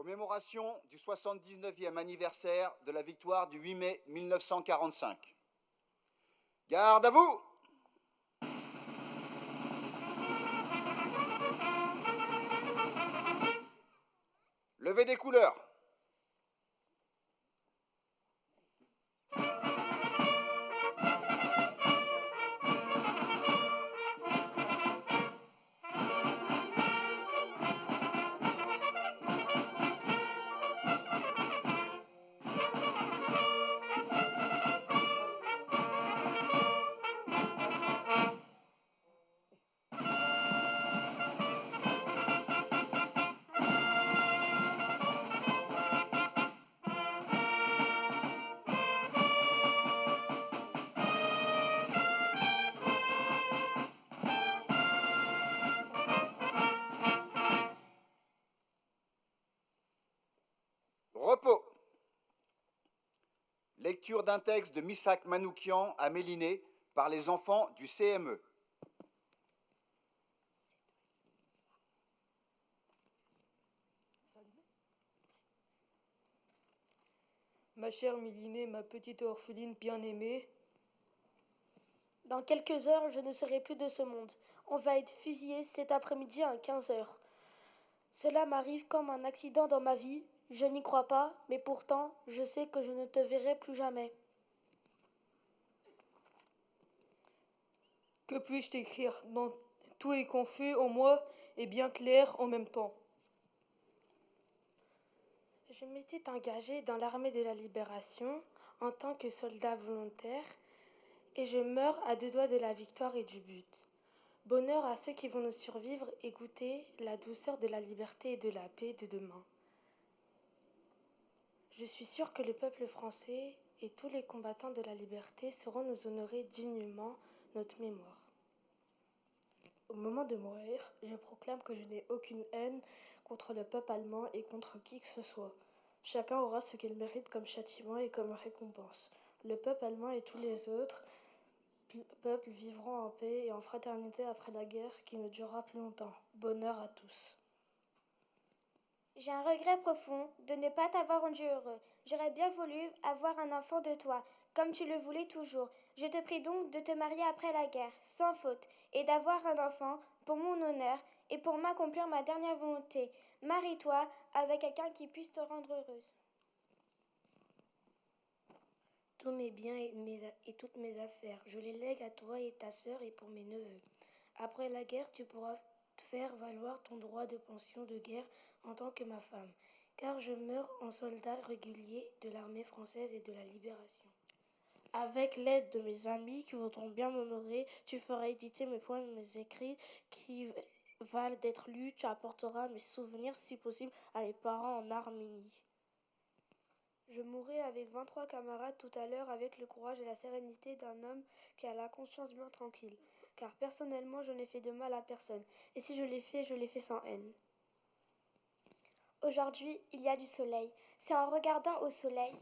Commémoration du 79e anniversaire de la victoire du 8 mai 1945. Garde à vous! Levée des couleurs. Repos. Lecture d'un texte de Missak Manoukian à Méliné par les enfants du CME. Ma chère Mélinée, ma petite orpheline bien-aimée. Dans quelques heures, je ne serai plus de ce monde. On va être fusillé cet après-midi à 15 heures. Cela m'arrive comme un accident dans ma vie. Je n'y crois pas, mais pourtant, je sais que je ne te verrai plus jamais. Que puis-je t'écrire? Tout est confus en moi et bien clair en même temps. Je m'étais engagée dans l'armée de la libération en tant que soldat volontaire et je meurs à 2 doigts de la victoire et du but. Bonheur à ceux qui vont nous survivre et goûter la douceur de la liberté et de la paix de demain. Je suis sûre que le peuple français et tous les combattants de la liberté sauront nous honorer dignement notre mémoire. Au moment de mourir, je proclame que je n'ai aucune haine contre le peuple allemand et contre qui que ce soit. Chacun aura ce qu'il mérite comme châtiment et comme récompense. Le peuple allemand et tous les autres peuples vivront en paix et en fraternité après la guerre qui ne durera plus longtemps. Bonheur à tous. J'ai un regret profond de ne pas t'avoir rendu heureux. J'aurais bien voulu avoir un enfant de toi, comme tu le voulais toujours. Je te prie donc de te marier après la guerre, sans faute, et d'avoir un enfant pour mon honneur et pour m'accomplir ma dernière volonté. Marie-toi avec quelqu'un qui puisse te rendre heureuse. Tous mes biens et toutes mes affaires, je les lègue à toi et ta sœur et pour mes neveux. Après la guerre, tu pourras faire valoir ton droit de pension de guerre en tant que ma femme, car je meurs en soldat régulier de l'armée française et de la libération. Avec l'aide de mes amis qui voudront bien m'honorer, tu feras éditer mes poèmes et mes écrits qui valent d'être lus. Tu apporteras mes souvenirs, si possible, à mes parents en Arménie. Je mourrai avec 23 camarades tout à l'heure avec le courage et la sérénité d'un homme qui a la conscience bien tranquille. Car personnellement, je n'ai fait de mal à personne. Et si je l'ai fait sans haine. Aujourd'hui, il y a du soleil. C'est en regardant au soleil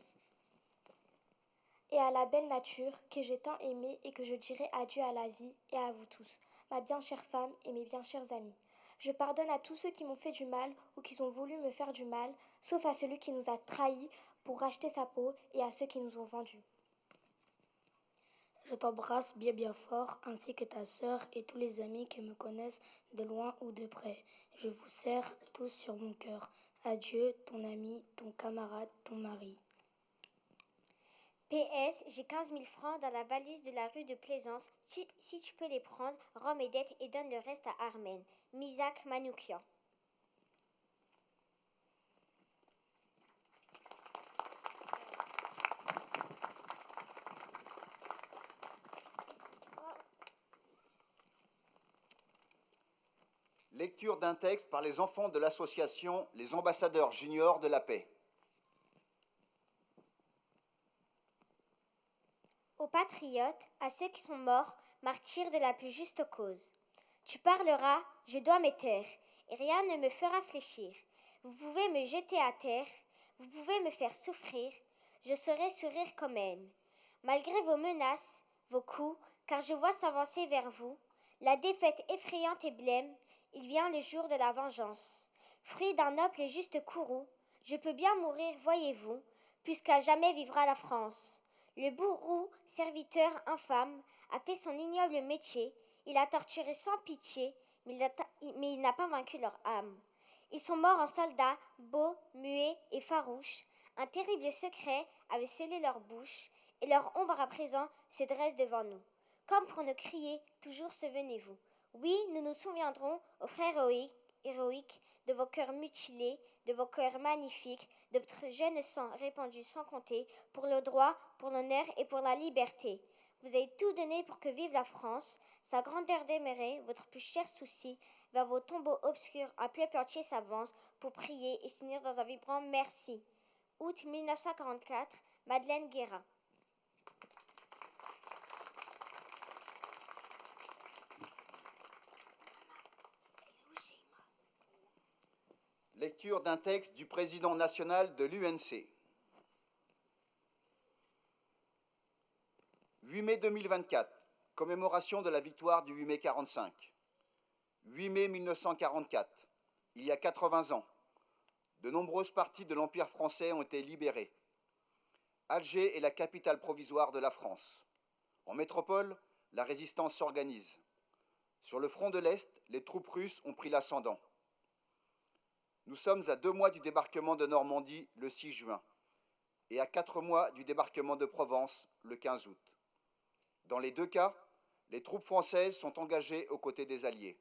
et à la belle nature que j'ai tant aimé et que je dirai adieu à la vie et à vous tous, ma bien chère femme et mes bien chers amis. Je pardonne à tous ceux qui m'ont fait du mal ou qui ont voulu me faire du mal, sauf à celui qui nous a trahis pour racheter sa peau et à ceux qui nous ont vendus. Je t'embrasse bien bien fort, ainsi que ta sœur et tous les amis qui me connaissent de loin ou de près. Je vous serre tous sur mon cœur. Adieu, ton ami, ton camarade, ton mari. PS, j'ai 15 000 francs dans la valise de la rue de Plaisance. Si tu peux les prendre, rends mes dettes et donne le reste à Armen. Missak Manoukian. Lecture d'un texte par les enfants de l'association Les Ambassadeurs Juniors de la Paix. Aux patriotes, à ceux qui sont morts, martyrs de la plus juste cause. Tu parleras, je dois me taire, et rien ne me fera fléchir. Vous pouvez me jeter à terre, vous pouvez me faire souffrir, je saurai sourire quand même. Malgré vos menaces, vos coups, car je vois s'avancer vers vous la défaite effrayante et blême, il vient le jour de la vengeance. Fruit d'un noble et juste courroux, Je peux bien mourir, voyez-vous, puisqu'à jamais vivra la France. Le bourreau, serviteur infâme, a fait son ignoble métier, il a torturé sans pitié, mais il n'a pas vaincu leur âme. Ils sont morts en soldats, beaux, muets et farouches. Un terrible secret avait scellé leur bouche, et leur ombre à présent se dresse devant nous. Comme pour nous crier, toujours souvenez-vous. Oui, nous nous souviendrons, aux frères héroïques, de vos cœurs mutilés, de vos cœurs magnifiques, de votre jeune sang répandu sans compter, pour le droit, pour l'honneur et pour la liberté. Vous avez tout donné pour que vive la France, sa grandeur démérée, votre plus cher souci, vers vos tombeaux obscurs, un peuple entier s'avance pour prier et s'unir dans un vibrant merci. Août 1944, Madeleine Guérin. Lecture d'un texte du président national de l'UNC. 8 mai 2024, commémoration de la victoire du 8 mai 45. 8 mai 1944, il y a 80 ans, de nombreuses parties de l'Empire français ont été libérées. Alger est la capitale provisoire de la France. En métropole, la résistance s'organise. Sur le front de l'Est, les troupes russes ont pris l'ascendant. Nous sommes à 2 mois du débarquement de Normandie le 6 juin et à 4 mois du débarquement de Provence le 15 août. Dans les 2 cas, les troupes françaises sont engagées aux côtés des Alliés.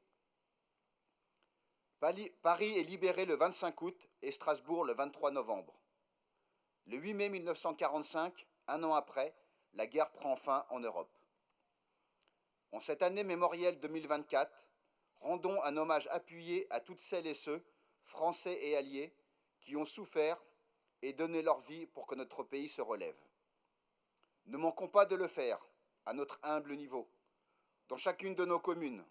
Paris est libéré le 25 août et Strasbourg le 23 novembre. Le 8 mai 1945, un an après, la guerre prend fin en Europe. En cette année mémorielle 2024, rendons un hommage appuyé à toutes celles et ceux, Français et Alliés, qui ont souffert et donné leur vie pour que notre pays se relève. Ne manquons pas de le faire, à notre humble niveau, dans chacune de nos communes,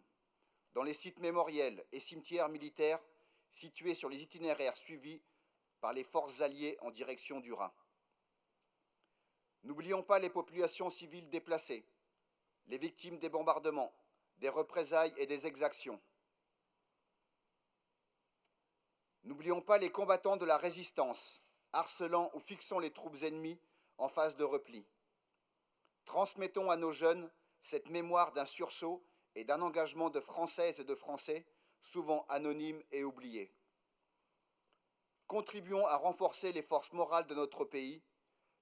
dans les sites mémoriels et cimetières militaires situés sur les itinéraires suivis par les forces alliées en direction du Rhin. N'oublions pas les populations civiles déplacées, les victimes des bombardements, des représailles et des exactions. N'oublions pas les combattants de la résistance, harcelant ou fixant les troupes ennemies en phase de repli. Transmettons à nos jeunes cette mémoire d'un sursaut et d'un engagement de Françaises et de Français, souvent anonymes et oubliés. Contribuons à renforcer les forces morales de notre pays,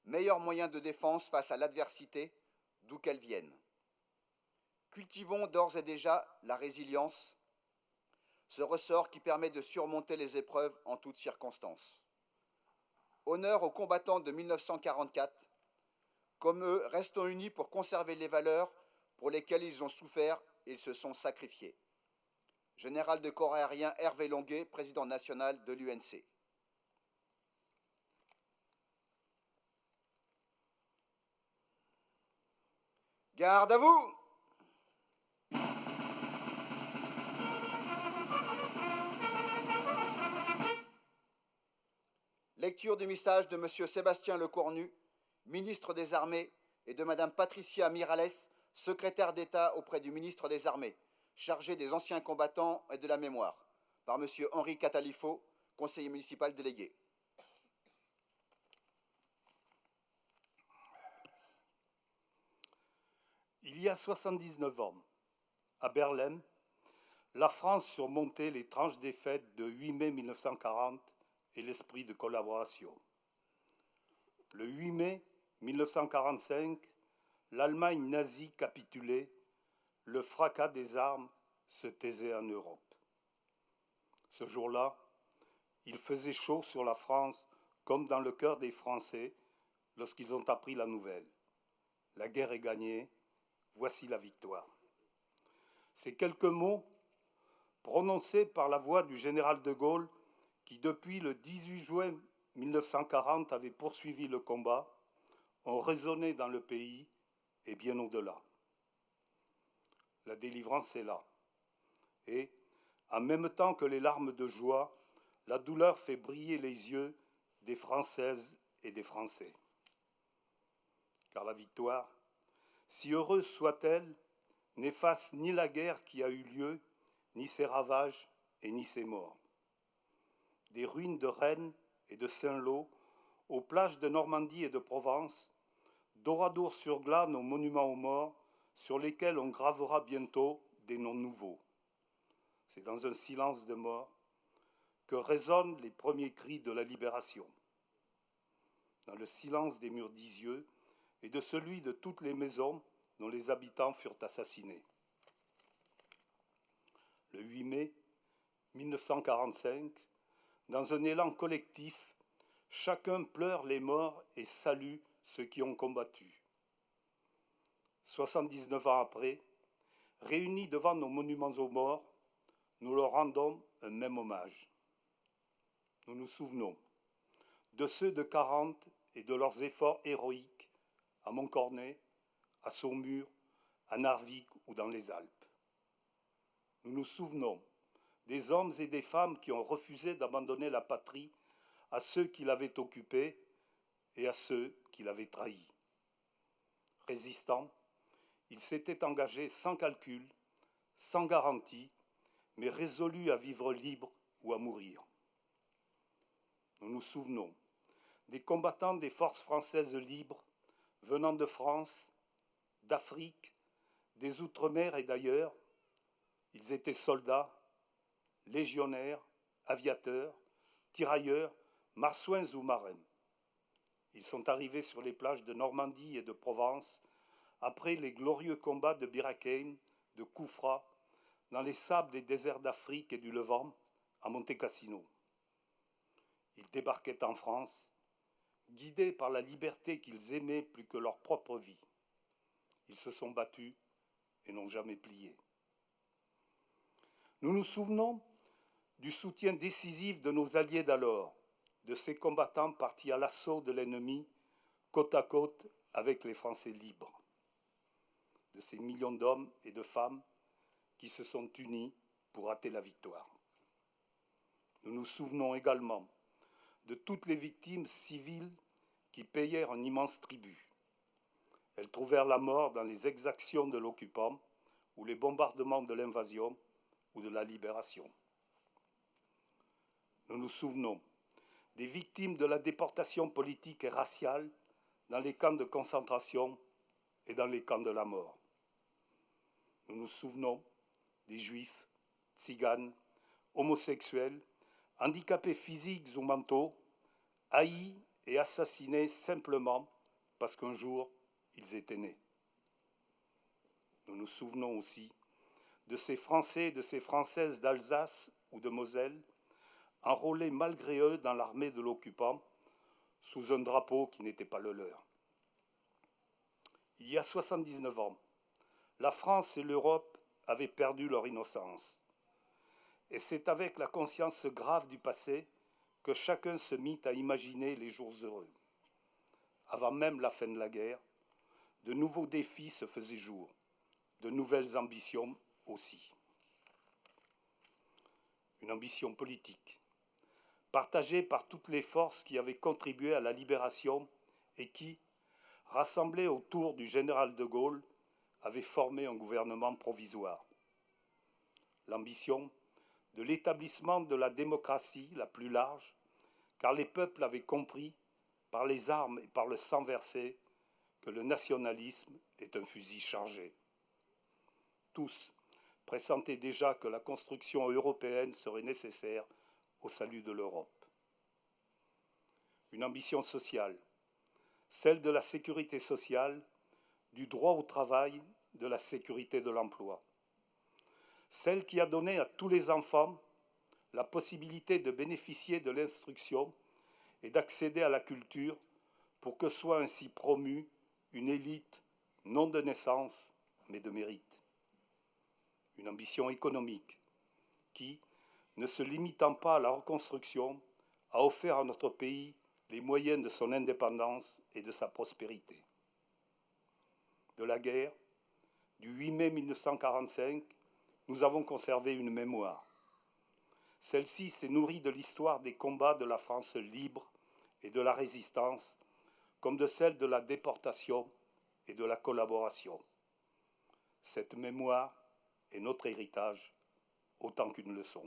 meilleur moyen de défense face à l'adversité, d'où qu'elle vienne. Cultivons d'ores et déjà la résilience, ce ressort qui permet de surmonter les épreuves en toutes circonstances. Honneur aux combattants de 1944. Comme eux, restons unis pour conserver les valeurs pour lesquelles ils ont souffert et ils se sont sacrifiés. Général de corps aérien Hervé Longuet, président national de l'UNC. Garde à vous! Lecture du message de M. Sébastien Lecornu, ministre des Armées, et de Mme Patricia Miralles, secrétaire d'État auprès du ministre des Armées, chargé des anciens combattants et de la mémoire, par M. Henri Catalifo, conseiller municipal délégué. Il y a 79 ans, à Berlin, la France surmontait les tranches défaites de 8 mai 1940 et l'esprit de collaboration. Le 8 mai 1945, l'Allemagne nazie capitulait, le fracas des armes se taisait en Europe. Ce jour-là, il faisait chaud sur la France comme dans le cœur des Français lorsqu'ils ont appris la nouvelle. La guerre est gagnée, voici la victoire. Ces quelques mots, prononcés par la voix du général de Gaulle, qui depuis le 18 juin 1940 avait poursuivi le combat, ont résonné dans le pays et bien au-delà. La délivrance est là. Et, en même temps que les larmes de joie, la douleur fait briller les yeux des Françaises et des Français. Car la victoire, si heureuse soit-elle, n'efface ni la guerre qui a eu lieu, ni ses ravages et ni ses morts. Des ruines de Rennes et de Saint-Lô, aux plages de Normandie et de Provence, d'Oradour-sur-Glane aux monuments aux morts, sur lesquels on gravera bientôt des noms nouveaux. C'est dans un silence de mort que résonnent les premiers cris de la libération. Dans le silence des murs d'Isieux et de celui de toutes les maisons dont les habitants furent assassinés. Le 8 mai 1945, dans un élan collectif, chacun pleure les morts et salue ceux qui ont combattu. 79 ans après, réunis devant nos monuments aux morts, nous leur rendons un même hommage. Nous nous souvenons de ceux de 40 et de leurs efforts héroïques à Montcornet, à Saumur, à Narvik ou dans les Alpes. Nous nous souvenons des hommes et des femmes qui ont refusé d'abandonner la patrie à ceux qui l'avaient occupée et à ceux qui l'avaient trahi. Résistants, ils s'étaient engagés sans calcul, sans garantie, mais résolus à vivre libres ou à mourir. Nous nous souvenons des combattants des forces françaises libres venant de France, d'Afrique, des Outre-mer et d'ailleurs. Ils étaient soldats, légionnaires, aviateurs, tirailleurs, marsouins ou marins. Ils sont arrivés sur les plages de Normandie et de Provence après les glorieux combats de Bir Hakeim, de Koufra, dans les sables des déserts d'Afrique et du Levant, à Monte Cassino. Ils débarquaient en France, guidés par la liberté qu'ils aimaient plus que leur propre vie. Ils se sont battus et n'ont jamais plié. Nous nous souvenons du soutien décisif de nos alliés d'alors, de ces combattants partis à l'assaut de l'ennemi, côte à côte avec les Français libres, de ces millions d'hommes et de femmes qui se sont unis pour hâter la victoire. Nous nous souvenons également de toutes les victimes civiles qui payèrent un immense tribut. Elles trouvèrent la mort dans les exactions de l'occupant ou les bombardements de l'invasion ou de la libération. Nous nous souvenons des victimes de la déportation politique et raciale dans les camps de concentration et dans les camps de la mort. Nous nous souvenons des juifs, tziganes, homosexuels, handicapés physiques ou mentaux, haïs et assassinés simplement parce qu'un jour ils étaient nés. Nous nous souvenons aussi de ces Français et de ces Françaises d'Alsace ou de Moselle, enrôlés malgré eux dans l'armée de l'occupant, sous un drapeau qui n'était pas le leur. Il y a 79 ans, la France et l'Europe avaient perdu leur innocence. Et c'est avec la conscience grave du passé que chacun se mit à imaginer les jours heureux. Avant même la fin de la guerre, de nouveaux défis se faisaient jour, de nouvelles ambitions aussi. Une ambition politique, partagée par toutes les forces qui avaient contribué à la libération et qui, rassemblées autour du général de Gaulle, avaient formé un gouvernement provisoire. L'ambition de l'établissement de la démocratie la plus large, car les peuples avaient compris, par les armes et par le sang versé, que le nationalisme est un fusil chargé. Tous pressentaient déjà que la construction européenne serait nécessaire au salut de l'Europe. Une ambition sociale, celle de la sécurité sociale, du droit au travail, de la sécurité de l'emploi. Celle qui a donné à tous les enfants la possibilité de bénéficier de l'instruction et d'accéder à la culture pour que soit ainsi promue une élite non de naissance mais de mérite. Une ambition économique qui, ne se limitant pas à la reconstruction, a offert à notre pays les moyens de son indépendance et de sa prospérité. De la guerre, du 8 mai 1945, nous avons conservé une mémoire. Celle-ci s'est nourrie de l'histoire des combats de la France libre et de la résistance, comme de celle de la déportation et de la collaboration. Cette mémoire est notre héritage autant qu'une leçon.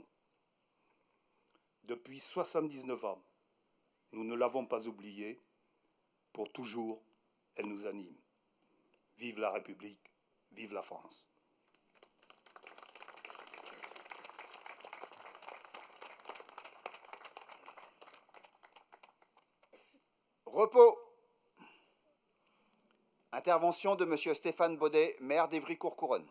Depuis 79 ans, Nous ne l'avons pas oubliée. Pour toujours, elle nous anime. Vive la République, vive la France. Repos. Intervention de M. Stéphane Baudet, maire d'Évry-Courcouronnes.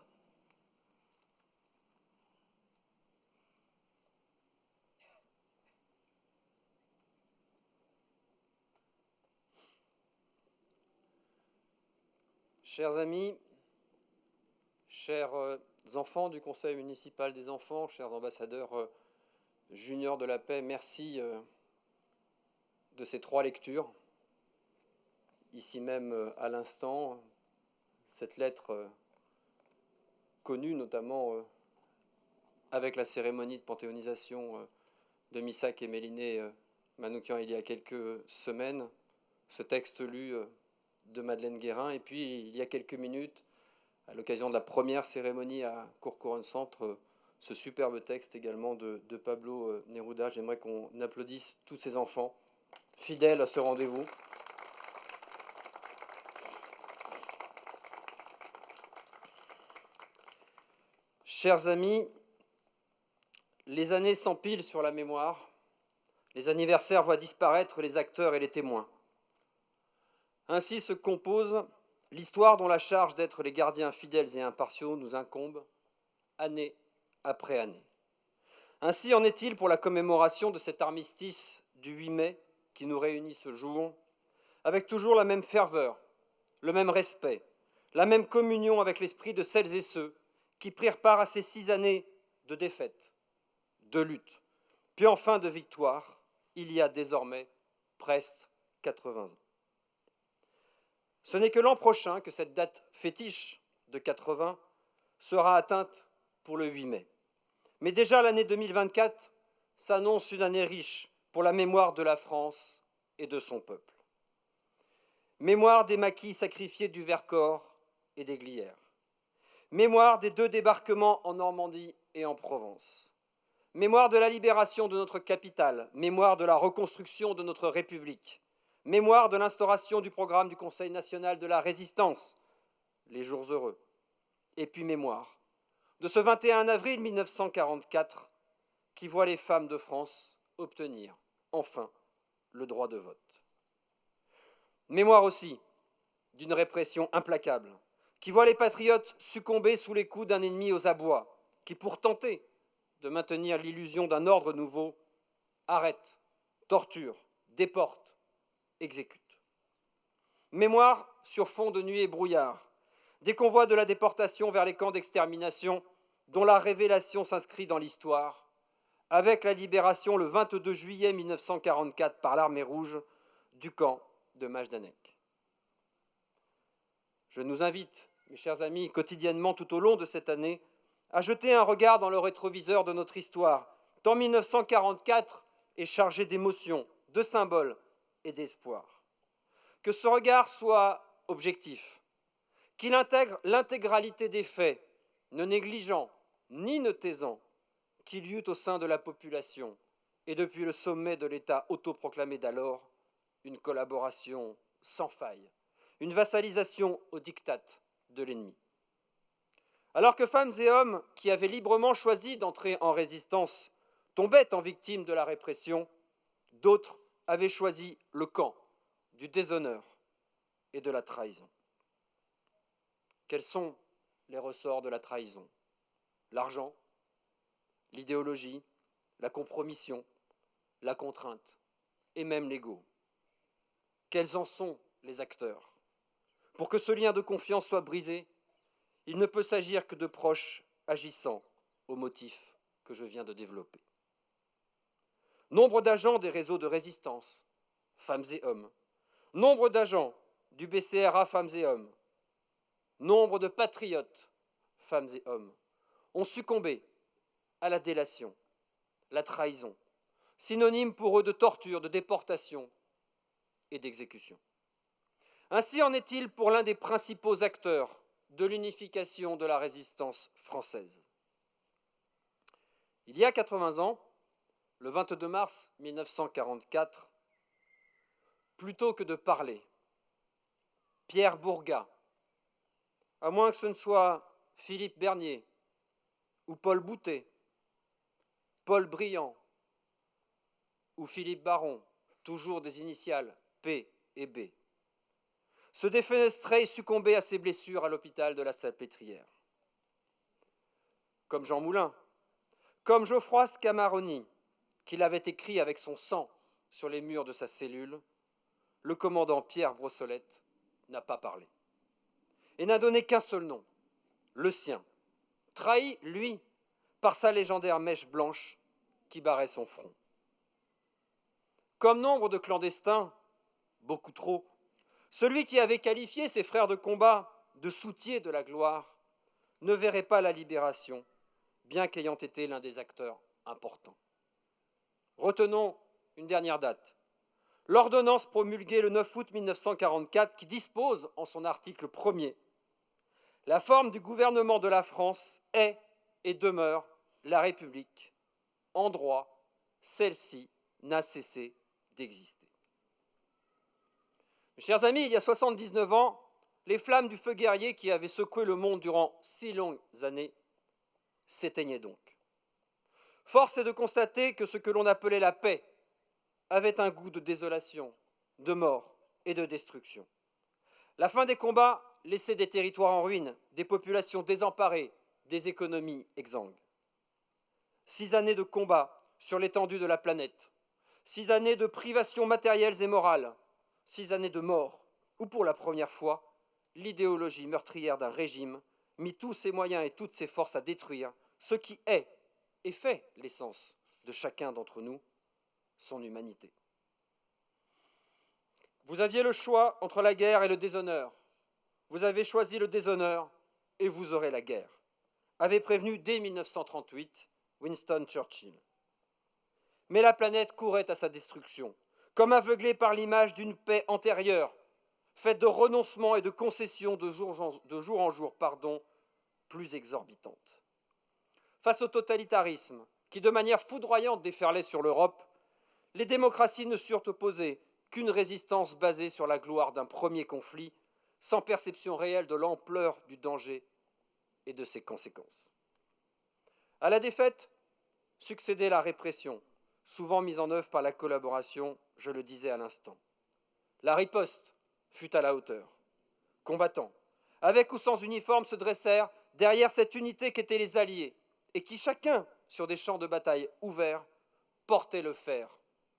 Chers amis, chers enfants du Conseil municipal des enfants, chers ambassadeurs juniors de la paix, merci de ces 3 lectures. Ici même à l'instant, cette lettre connue notamment avec la cérémonie de panthéonisation de Missak et Méliné Manoukian il y a quelques semaines, ce texte lu de Madeleine Guérin, et puis il y a quelques minutes, à l'occasion de la première cérémonie à Courcouronnes Centre, ce superbe texte également de Pablo Neruda. J'aimerais qu'on applaudisse tous ces enfants fidèles à ce rendez-vous. Chers amis, les années s'empilent sur la mémoire, les anniversaires voient disparaître les acteurs et les témoins. Ainsi se compose l'histoire dont la charge d'être les gardiens fidèles et impartiaux nous incombe, année après année. Ainsi en est-il pour la commémoration de cet armistice du 8 mai qui nous réunit ce jour, avec toujours la même ferveur, le même respect, la même communion avec l'esprit de celles et ceux qui prirent part à ces 6 années de défaite, de lutte, puis enfin de victoire, il y a désormais presque 80 ans. Ce n'est que l'an prochain que cette date fétiche de 80 sera atteinte pour le 8 mai. Mais déjà l'année 2024 s'annonce une année riche pour la mémoire de la France et de son peuple. Mémoire des maquis sacrifiés du Vercors et des Glières. Mémoire des 2 débarquements en Normandie et en Provence. Mémoire de la libération de notre capitale. Mémoire de la reconstruction de notre République. Mémoire de l'instauration du programme du Conseil national de la résistance, les jours heureux. Et puis mémoire de ce 21 avril 1944 qui voit les femmes de France obtenir enfin le droit de vote. Mémoire aussi d'une répression implacable qui voit les patriotes succomber sous les coups d'un ennemi aux abois, qui, pour tenter de maintenir l'illusion d'un ordre nouveau, arrête, torture, déporte, exécute. Mémoire sur fond de nuit et brouillard, des convois de la déportation vers les camps d'extermination dont la révélation s'inscrit dans l'histoire, avec la libération le 22 juillet 1944 par l'armée rouge du camp de Majdanek. Je nous invite, mes chers amis, quotidiennement tout au long de cette année, à jeter un regard dans le rétroviseur de notre histoire, tant 1944 est chargé d'émotions, de symboles et d'espoir. Que ce regard soit objectif, qu'il intègre l'intégralité des faits, ne négligeant ni ne taisant qu'il y eut au sein de la population et depuis le sommet de l'État autoproclamé d'alors une collaboration sans faille, une vassalisation au diktat de l'ennemi. Alors que femmes et hommes qui avaient librement choisi d'entrer en résistance tombaient en victimes de la répression, d'autres avaient choisi le camp du déshonneur et de la trahison. Quels sont les ressorts de la trahison? L'argent, l'idéologie, la compromission, la contrainte et même l'ego. Quels en sont les acteurs? Pour que ce lien de confiance soit brisé, il ne peut s'agir que de proches agissant au motif que je viens de développer. Nombre d'agents des réseaux de résistance, femmes et hommes, nombre d'agents du BCRA, femmes et hommes, nombre de patriotes, femmes et hommes, ont succombé à la délation, la trahison, synonyme pour eux de torture, de déportation et d'exécution. Ainsi en est-il pour l'un des principaux acteurs de l'unification de la résistance française. Il y a 80 ans, le 22 mars 1944, plutôt que de parler. Pierre Bourga, à moins que ce ne soit Philippe Bernier ou Paul Boutet, Paul Briand ou Philippe Baron, toujours des initiales P et B, se défenestrait et succombait à ses blessures à l'hôpital de la Salpêtrière. Comme Jean Moulin, comme Geoffroy Scamaroni, qu'il avait écrit avec son sang sur les murs de sa cellule, le commandant Pierre Brossolette n'a pas parlé. Et n'a donné qu'un seul nom, le sien, trahi, lui, par sa légendaire mèche blanche qui barrait son front. Comme nombre de clandestins, beaucoup trop, celui qui avait qualifié ses frères de combat de soutiers de la gloire ne verrait pas la libération, bien qu'ayant été l'un des acteurs importants. Retenons une dernière date. L'ordonnance promulguée le 9 août 1944 qui dispose en son article 1er « La forme du gouvernement de la France est et demeure la République. En droit, celle-ci n'a cessé d'exister. » Mes chers amis, il y a 79 ans, les flammes du feu guerrier qui avaient secoué le monde durant si longues années s'éteignaient donc. Force est de constater que ce que l'on appelait la paix avait un goût de désolation, de mort et de destruction. La fin des combats laissait des territoires en ruine, des populations désemparées, des économies exsangues. 6 années de combat sur l'étendue de la planète, 6 années de privations matérielles et morales, 6 années de mort, où pour la première fois, l'idéologie meurtrière d'un régime mit tous ses moyens et toutes ses forces à détruire ce qui est et fait l'essence de chacun d'entre nous, son humanité. Vous aviez le choix entre la guerre et le déshonneur. Vous avez choisi le déshonneur et vous aurez la guerre, avait prévenu dès 1938 Winston Churchill. Mais la planète courait à sa destruction, comme aveuglée par l'image d'une paix antérieure, faite de renoncements et de concessions de jour en jour, plus exorbitantes. Face au totalitarisme, qui de manière foudroyante déferlait sur l'Europe, les démocraties ne surent opposer qu'une résistance basée sur la gloire d'un premier conflit, sans perception réelle de l'ampleur du danger et de ses conséquences. À la défaite succédait la répression, souvent mise en œuvre par la collaboration, je le disais à l'instant. La riposte fut à la hauteur. Combattants, avec ou sans uniforme, se dressèrent derrière cette unité qu'étaient les Alliés, et qui chacun, sur des champs de bataille ouverts, portait le fer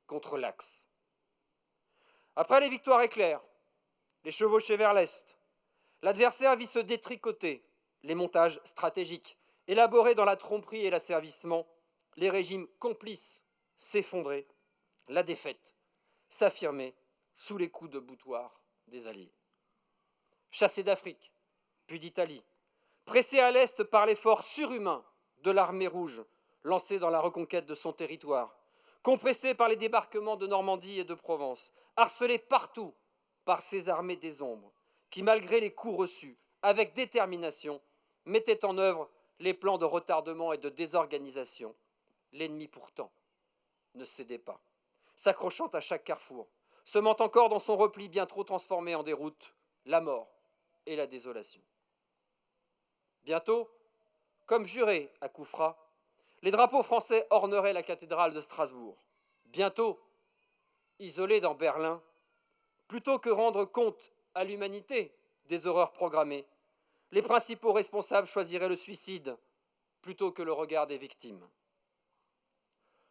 contre l'Axe. Après les victoires éclairs, les chevauchés vers l'Est, l'adversaire vit se détricoter les montages stratégiques, élaborés dans la tromperie et l'asservissement, les régimes complices s'effondrer, la défaite s'affirmer sous les coups de boutoir des Alliés. Chassés d'Afrique, puis d'Italie, pressés à l'Est par l'effort surhumain de l'armée rouge lancée dans la reconquête de son territoire, compressés par les débarquements de Normandie et de Provence, harcelés partout par ces armées des ombres, qui, malgré les coups reçus, avec détermination, mettaient en œuvre les plans de retardement et de désorganisation. L'ennemi, pourtant, ne cédait pas, s'accrochant à chaque carrefour, semant encore dans son repli bien trop transformé en déroute la mort et la désolation. Bientôt, comme juré à Koufra, les drapeaux français orneraient la cathédrale de Strasbourg. Bientôt, isolés dans Berlin, plutôt que rendre compte à l'humanité des horreurs programmées, les principaux responsables choisiraient le suicide plutôt que le regard des victimes.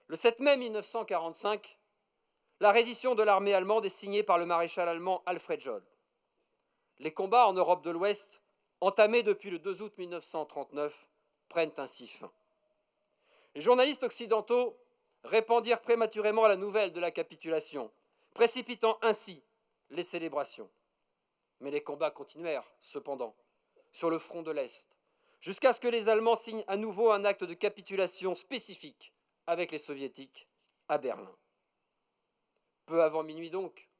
Le 7 mai 1945, la reddition de l'armée allemande est signée par le maréchal allemand Alfred Jod. Les combats en Europe de l'Ouest, entamés depuis le 2 août 1939, prennent ainsi fin. Les journalistes occidentaux répandirent prématurément la nouvelle de la capitulation, précipitant ainsi les célébrations. Mais les combats continuèrent, cependant, sur le front de l'Est, jusqu'à ce que les Allemands signent à nouveau un acte de capitulation spécifique avec les Soviétiques à Berlin. Peu avant minuit donc,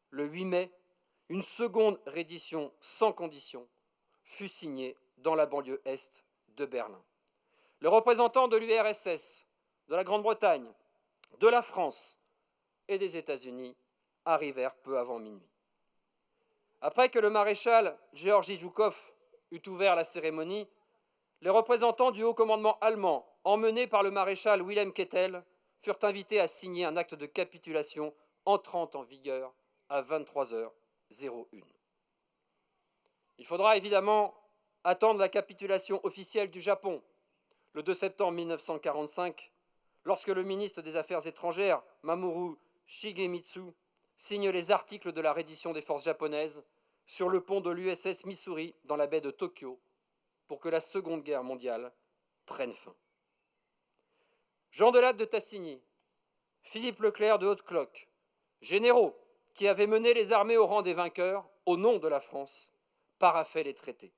le 8 mai, une seconde reddition sans condition fut signée dans la banlieue est de Berlin. Les représentants de l'URSS, de la Grande-Bretagne, de la France et des États-Unis arrivèrent peu avant minuit. Après que le maréchal Georgi Zhukov eut ouvert la cérémonie, les représentants du haut commandement allemand, emmenés par le maréchal Wilhelm Kettel, furent invités à signer un acte de capitulation entrant en vigueur à 23h01. Il faudra évidemment attendre la capitulation officielle du Japon, le 2 septembre 1945, lorsque le ministre des Affaires étrangères, Mamoru Shigemitsu, signe les articles de la reddition des forces japonaises sur le pont de l'USS Missouri dans la baie de Tokyo pour que la Seconde Guerre mondiale prenne fin. Jean Delatte de Tassigny, Philippe Leclerc de Haute-Cloque, généraux qui avaient mené les armées au rang des vainqueurs au nom de la France, paraphaient les traités.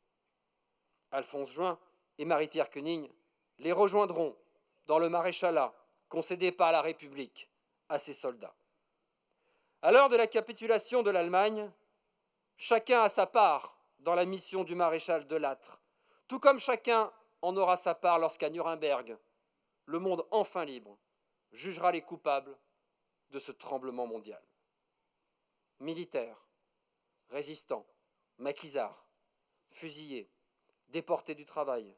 Alphonse Juin et Marie-Pierre Koenig les rejoindront dans le maréchalat concédé par la République à ses soldats. À l'heure de la capitulation de l'Allemagne, chacun a sa part dans la mission du maréchal de Lattre, tout comme chacun en aura sa part lorsqu'à Nuremberg, le monde enfin libre jugera les coupables de ce tremblement mondial. Militaires, résistants, maquisards, fusillés, déportés du travail,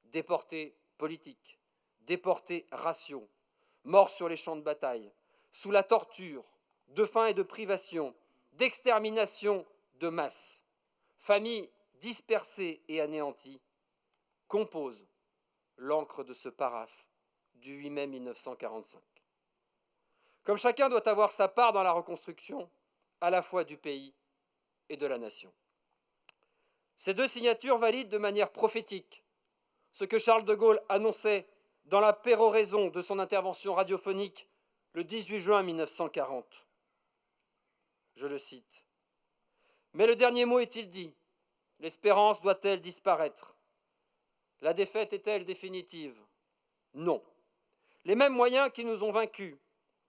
déportés politiques, déportés raciaux, morts sur les champs de bataille, sous la torture, de faim et de privation, d'extermination de masse, familles dispersées et anéanties, composent l'encre de ce paraphe du 8 mai 1945. Comme chacun doit avoir sa part dans la reconstruction, à la fois du pays et de la nation. Ces deux signatures valident de manière prophétique ce que Charles de Gaulle annonçait dans la péroraison de son intervention radiophonique le 18 juin 1940. Je le cite. « Mais le dernier mot est-il dit? L'espérance doit-elle disparaître? La défaite est-elle définitive? Non. Les mêmes moyens qui nous ont vaincus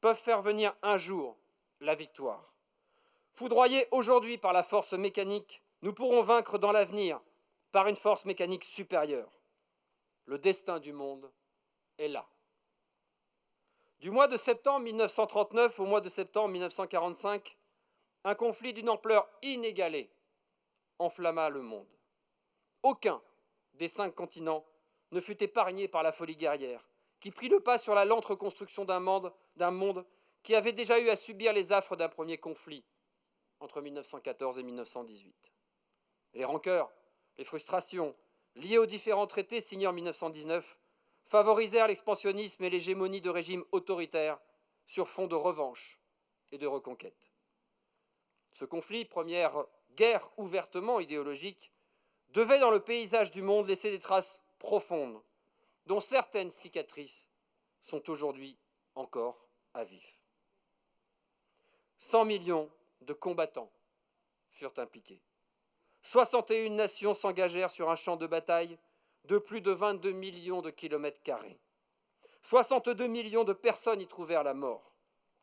peuvent faire venir un jour la victoire. Foudroyés aujourd'hui par la force mécanique, nous pourrons vaincre dans l'avenir par une force mécanique supérieure. Le destin du monde est là. » Du mois de septembre 1939 au mois de septembre 1945, un conflit d'une ampleur inégalée enflamma le monde. Aucun des 5 continents ne fut épargné par la folie guerrière, qui prit le pas sur la lente reconstruction d'un monde qui avait déjà eu à subir les affres d'un premier conflit entre 1914 et 1918. Les rancœurs, les frustrations, liées aux différents traités signés en 1919, favorisèrent l'expansionnisme et l'hégémonie de régimes autoritaires sur fond de revanche et de reconquête. Ce conflit, première guerre ouvertement idéologique, devait dans le paysage du monde laisser des traces profondes, dont certaines cicatrices sont aujourd'hui encore à vif. 100 millions de combattants furent impliqués. 61 nations s'engagèrent sur un champ de bataille de plus de 22 millions de kilomètres carrés. 62 millions de personnes y trouvèrent la mort,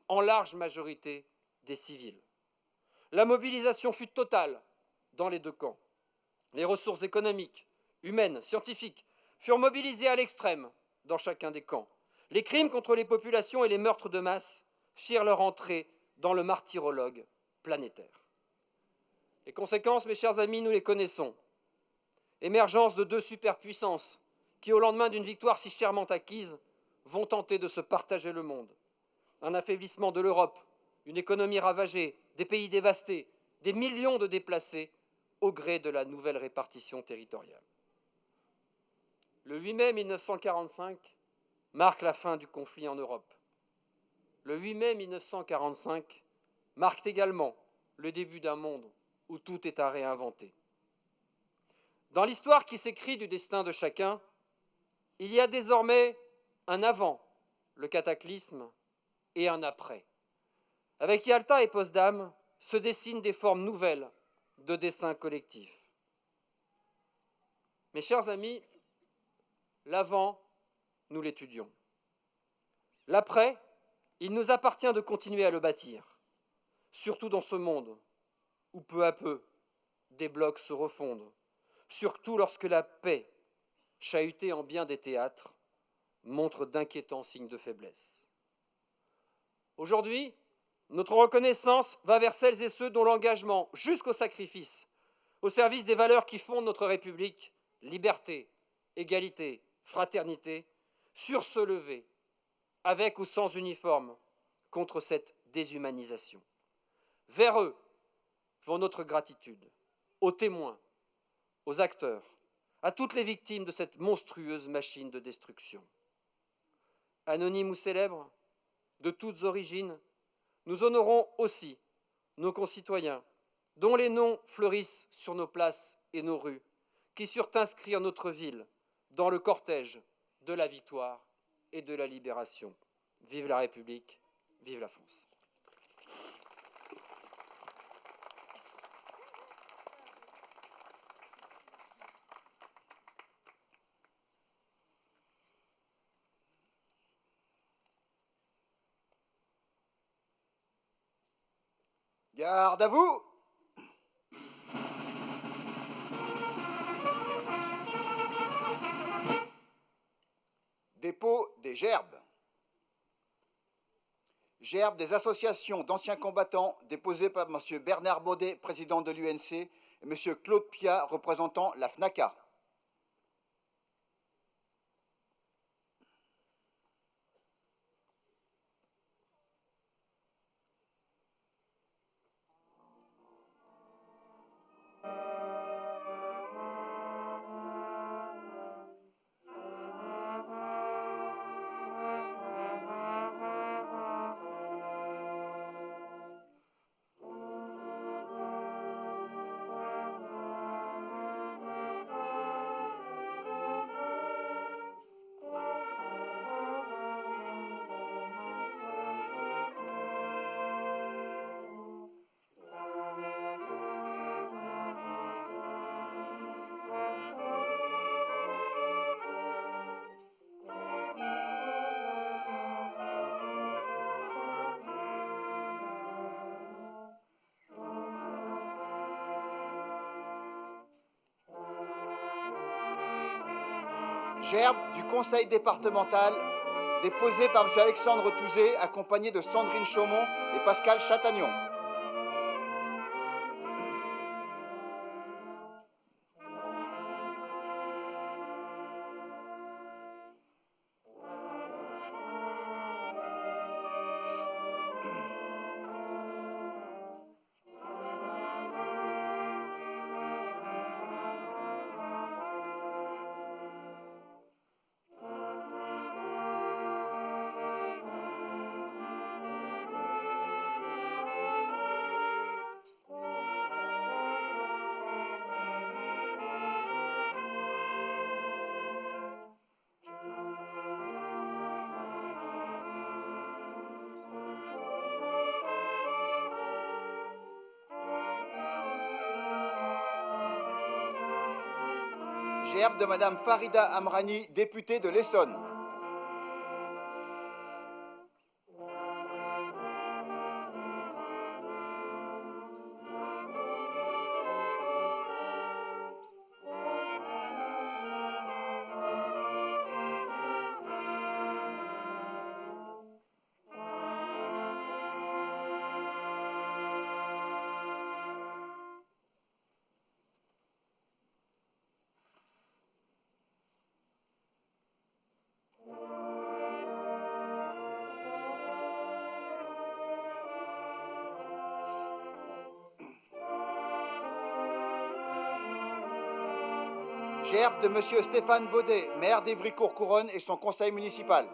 en large majorité des civils. La mobilisation fut totale dans les deux camps. Les ressources économiques, humaines, scientifiques furent mobilisées à l'extrême dans chacun des camps. Les crimes contre les populations et les meurtres de masse firent leur entrée dans le martyrologue planétaire. Les conséquences, mes chers amis, nous les connaissons. Émergence de 2 superpuissances qui, au lendemain d'une victoire si chèrement acquise, vont tenter de se partager le monde. Un affaiblissement de l'Europe, une économie ravagée, des pays dévastés, des millions de déplacés au gré de la nouvelle répartition territoriale. Le 8 mai 1945 marque la fin du conflit en Europe. Le 8 mai 1945 marque également le début d'un monde où tout est à réinventer. Dans l'histoire qui s'écrit du destin de chacun, il y a désormais un avant le cataclysme et un après. Avec Yalta et Potsdam se dessinent des formes nouvelles de dessin collectif. Mes chers amis, l'avant, nous l'étudions. L'après, il nous appartient de continuer à le bâtir, surtout dans ce monde où peu à peu des blocs se refondent, surtout lorsque la paix, chahutée en bien des théâtres, montre d'inquiétants signes de faiblesse. Aujourd'hui, Notre reconnaissance va vers celles et ceux dont l'engagement, jusqu'au sacrifice, au service des valeurs qui fondent notre République, liberté, égalité, fraternité, sur se lever, avec ou sans uniforme, contre cette déshumanisation. Vers eux vont notre gratitude, aux témoins, aux acteurs, à toutes les victimes de cette monstrueuse machine de destruction. Anonymes ou célèbres, de toutes origines, nous honorons aussi nos concitoyens, dont les noms fleurissent sur nos places et nos rues, qui surent inscrire notre ville dans le cortège de la victoire et de la libération. Vive la République, vive la France. Garde à vous! Dépôt des gerbes. Gerbes des associations d'anciens combattants déposées par M. Bernard Baudet, président de l'UNC, et M. Claude Piat, représentant la FNACA. Gerbe du conseil départemental, déposé par M. Alexandre Touzé, accompagné de Sandrine Chaumont et Pascal Chatagnon. Gerbe de Madame Farida Amrani, députée de l'Essonne. Gerbe de M. Stéphane Baudet, maire d'Évry-Courcouronnes et son conseil municipal.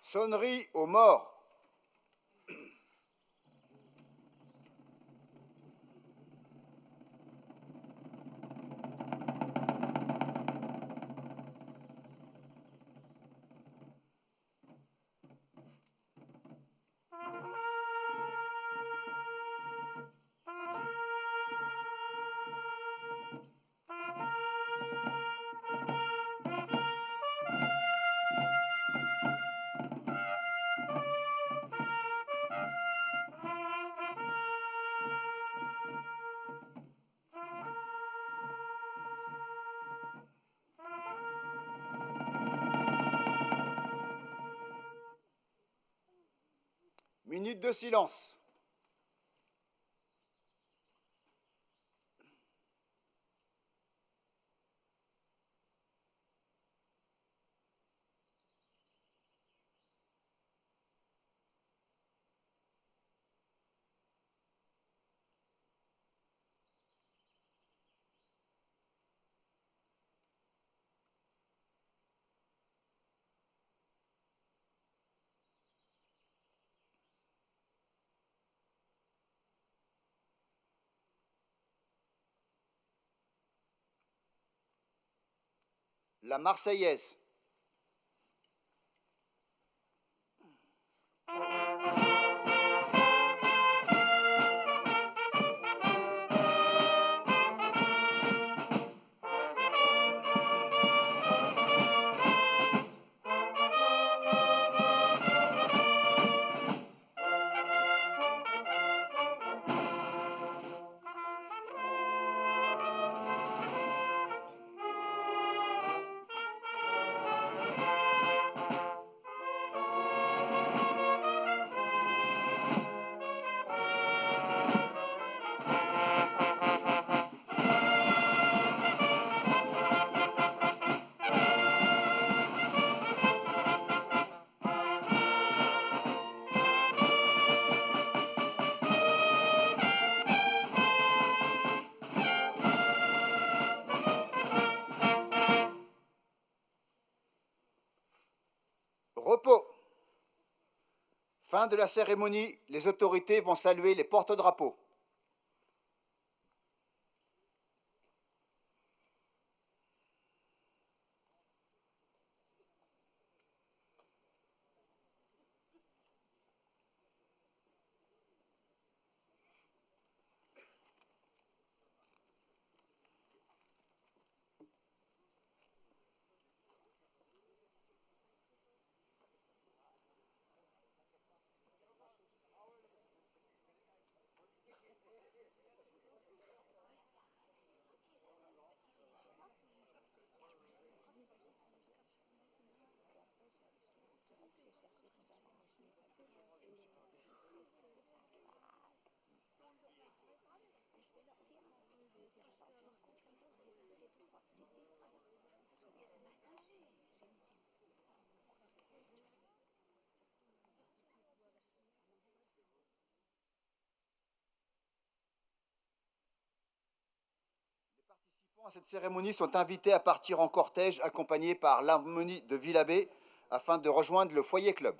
Sonnerie aux morts. Minute de silence. La Marseillaise. Repos. Fin de la cérémonie, les autorités vont saluer les porte-drapeaux. À cette cérémonie sont invités à partir en cortège accompagnés par l'harmonie de Villabé afin de rejoindre le foyer club.